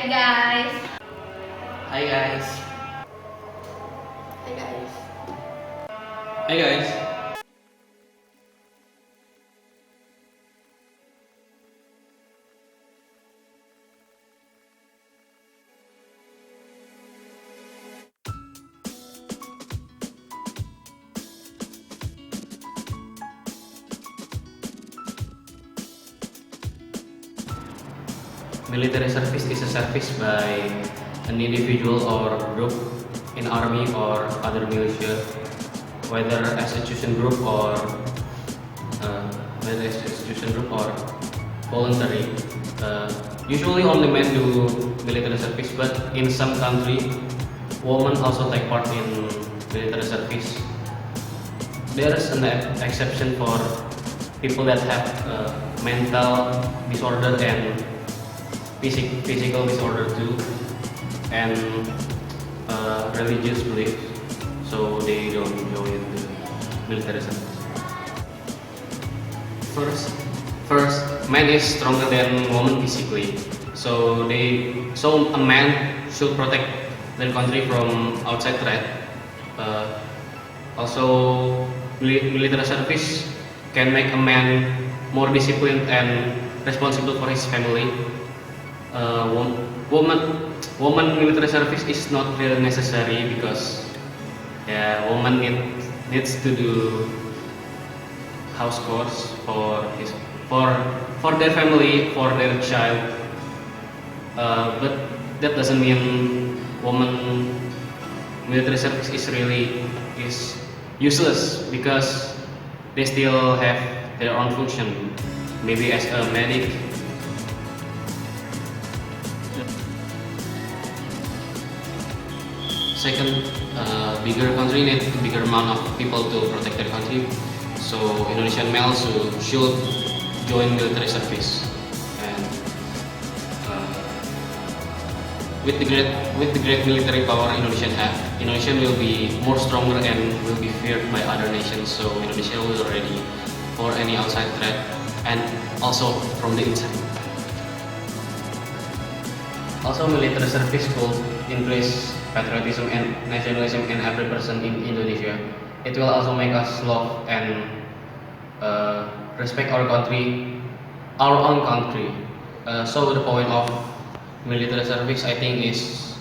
Hi guys. Hi guys. Hi guys. Hi guys. Military service is a service by an individual or group in army or other militia, whether as a chosen group or voluntary. Usually only men do military service, but in some country, women also take part in military service. There is an exception for people that have mental disorder and physical disorder too, and religious beliefs, so they don't join the military service. First, man is stronger than woman physically, so a man should protect their country from outside threat. Also, military service can make a man more disciplined and responsible for his family. Woman military service is not really necessary because woman needs to do house chores for their family, for their child. But that doesn't mean woman military service is useless, because they still have their own function, maybe as a medic. Second, bigger country need a bigger amount of people to protect their country, so Indonesian males should join military service. And with the great military power Indonesia have, Indonesia will be more stronger and will be feared by other nations. So Indonesia will be ready for any outside threat and also from the inside. Also, military service could increase patriotism and nationalism in every person in Indonesia. It will also make us love and respect our country, our own country. So the point of military service, I think, is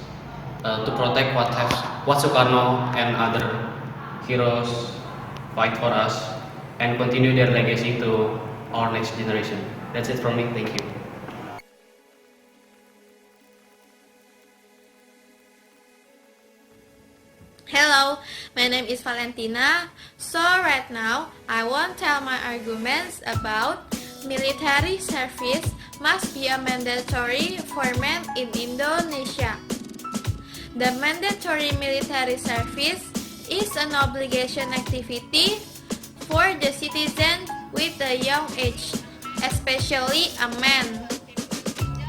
to protect what Sukarno and other heroes fight for us, and continue their legacy to our next generation. That's it from me. Thank you. Hello, my name is Valentina. So right now, I want to tell my arguments about military service must be a mandatory for men in Indonesia. The mandatory military service is an obligation activity for the citizen with a young age, especially a man.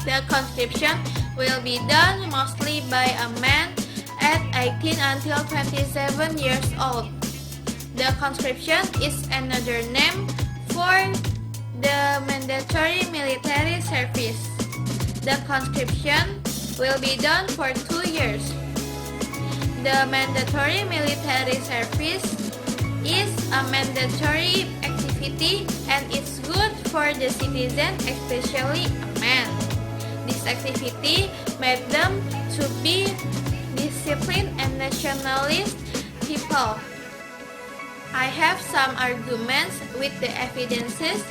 The conscription will be done mostly by a man at 18 until 27 years old. The conscription is another name for the mandatory military service. The conscription will be done for 2 years. The mandatory military service is a mandatory activity and it's good for the citizen, especially a man. This activity made them to be disciplined and nationalist people. I have some arguments with the evidences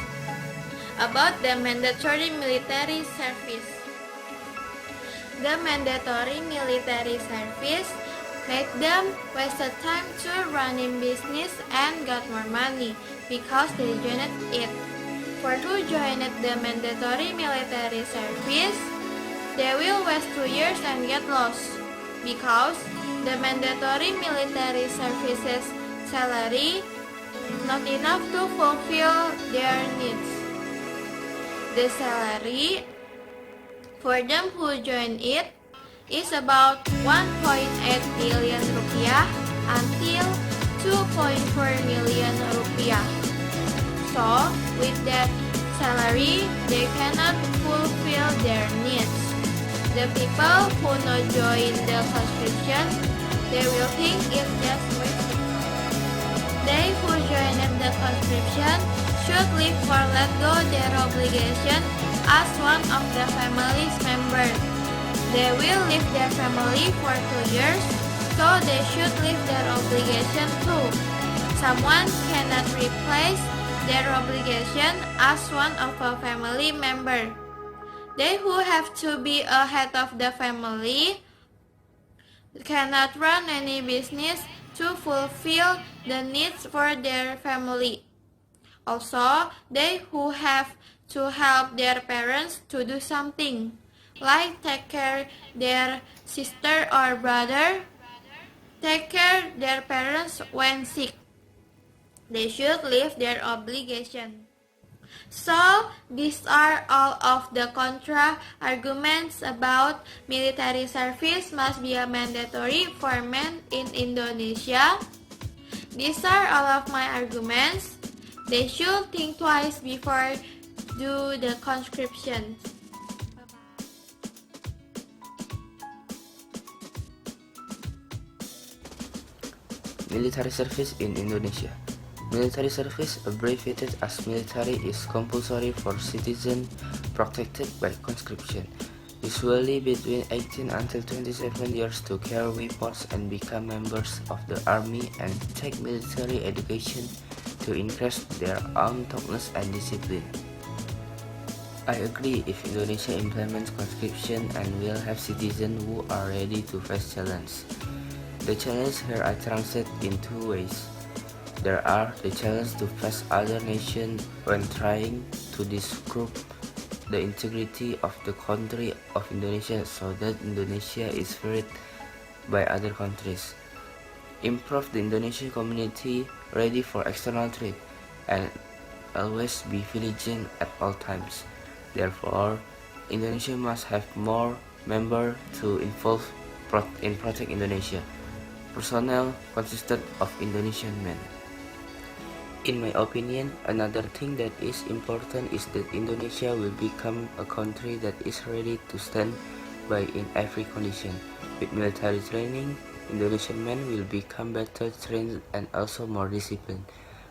about the mandatory military service. The mandatory military service made them waste time to running business and got more money because they joined it. For who joined the mandatory military service, they will waste 2 years and get lost, because the mandatory military services salary not enough to fulfill their needs. The salary for them who join it is about 1.8 million rupiah until 2.4 million rupiah. So with that salary, they cannot fulfill their needs. The people who not join the conscription, they will think it's just wasting time. They who join the conscription should leave or let go their obligation as one of the family's members. They will leave their family for 2 years, so they should leave their obligation too. Someone cannot replace their obligation as one of a family member. They who have to be a head of the family cannot run any business to fulfill the needs for their family. Also, they who have to help their parents to do something, like take care their sister or brother, take care their parents when sick. They should leave their obligation. So, these are all of the contra arguments about military service must be a mandatory for men in Indonesia. These are all of my arguments. They should think twice before do the conscription. Military service in Indonesia. Military service, abbreviated as military, is compulsory for citizens protected by conscription, usually between 18 until 27 years, to carry weapons and become members of the army and take military education to increase their own toughness and discipline. I agree if Indonesia implements conscription and will have citizens who are ready to face challenge. The challenge here are translated in two ways. There are the challenge to face other nations when trying to disprove the integrity of the country of Indonesia so that Indonesia is feared by other countries. Improve the Indonesian community ready for external threat and always be vigilant at all times. Therefore, Indonesia must have more members to involve in protect Indonesia. Personnel consisted of Indonesian men. In my opinion, another thing that is important is that Indonesia will become a country that is ready to stand by in every condition. With military training, Indonesian men will become better trained and also more disciplined.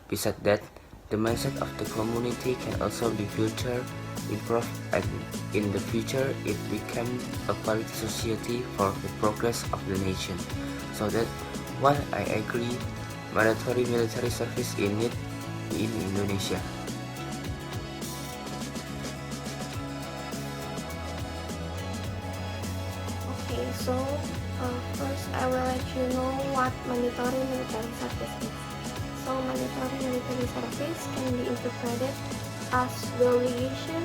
Besides that, the mindset of the community can also be future improved, and in the future it become a quality society for the progress of the nation. So that while I agree mandatory military service in it in Indonesia. Okay, so first I will let you know what mandatory military service is. So mandatory military service can be interpreted as the obligation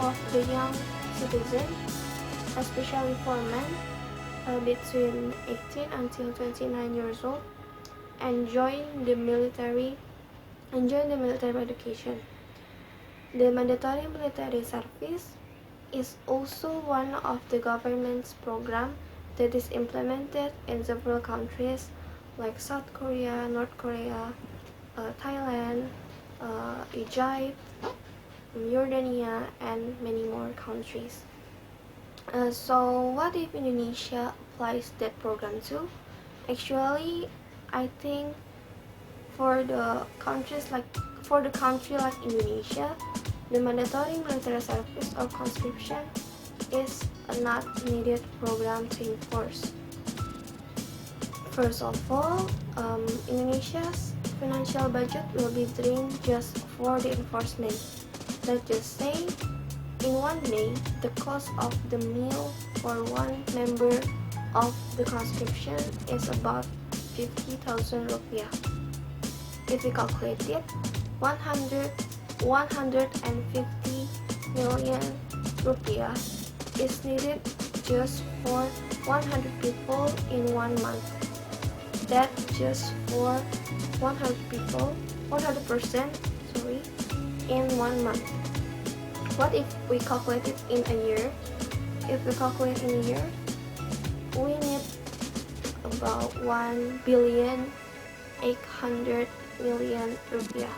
of the young citizen, especially for men between 18 until 29 years old, and join the military education. The mandatory military service is also one of the government's program that is implemented in several countries like South Korea, North Korea, Thailand, Egypt, Jordania, and many more countries. So what if Indonesia applies that program too? Actually, I think for the country like Indonesia, the mandatory military service or conscription is a not needed program to enforce. First of all, Indonesia's financial budget will be drained just for the enforcement. Let's just say, in one day, the cost of the meal for one member of the conscription is about 50,000 rupiah. If we calculate it, 150 million rupiah is needed just for 100 people in 1 month. That's just for 100 people, 100%, in 1 month. What if we calculate it in a year? If we calculate in a year, we need about 1,800,000,000 rupiah.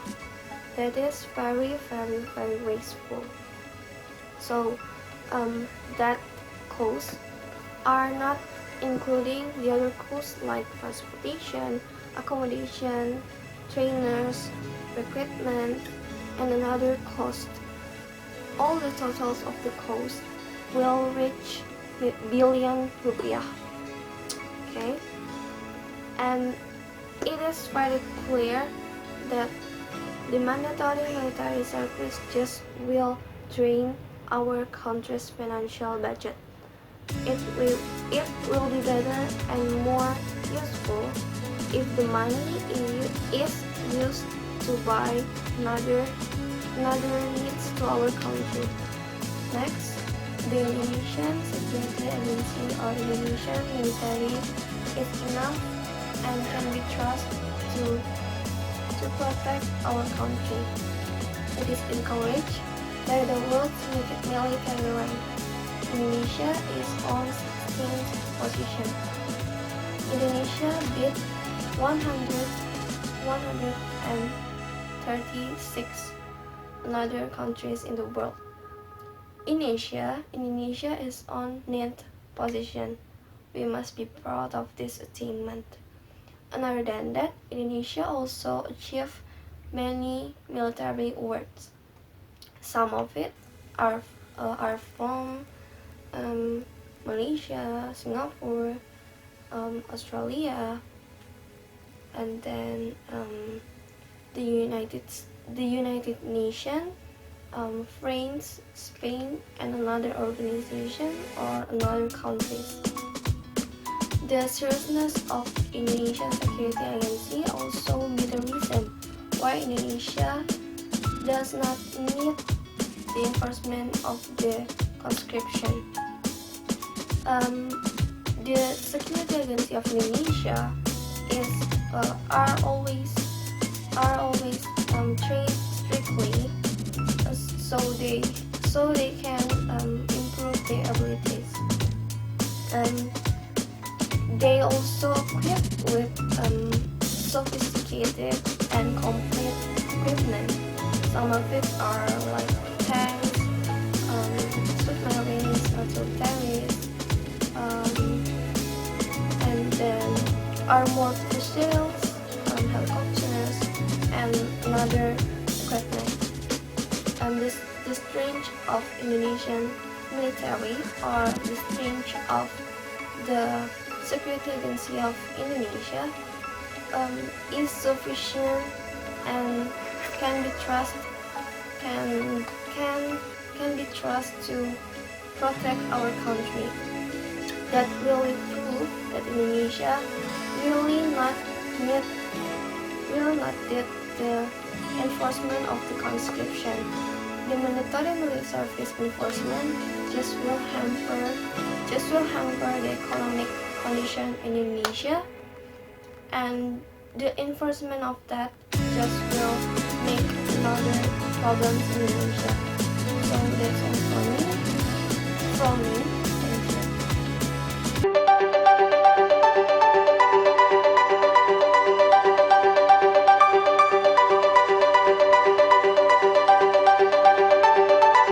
That is very, very, very wasteful. So that cost are not including the other costs like transportation, accommodation, trainers, recruitment, and another cost. All the totals of the cost will reach billion rupiah. Okay, and it is very clear that the mandatory military service just will drain our country's financial budget. It will be better and more useful if the money is used to buy another needs to our country. Next, the Indonesian security agency or Indonesian military is enough and can be trusted to protect our country. It is encouraged by the world's military rank. Indonesia is on 16th position. Indonesia beat 136 other countries in the world. Indonesia is on 9th position. We must be proud of this attainment. And other than that, Indonesia also achieved many military awards. Some of it are from Malaysia, Singapore, Australia, and then the United Nations, France, Spain, and another organization or another countries. The seriousness of Indonesian security agency also be the reason why Indonesia does not need the enforcement of the conscription. The security agency of Indonesia are always trained strictly, so they can improve their abilities. They also equipped with sophisticated and complete equipment. Some of it are like tanks, submarines, artillery, and then armored vessels, helicopters, and another equipment. The strength of Indonesian military or the strength of the security agency of Indonesia is sufficient and can be trusted to protect our country. That really prove that Indonesia will not need the enforcement of the conscription. The mandatory military service enforcement just will hamper the economic condition in Indonesia, and the enforcement of that just will make another problems in Indonesia. So that's all from me.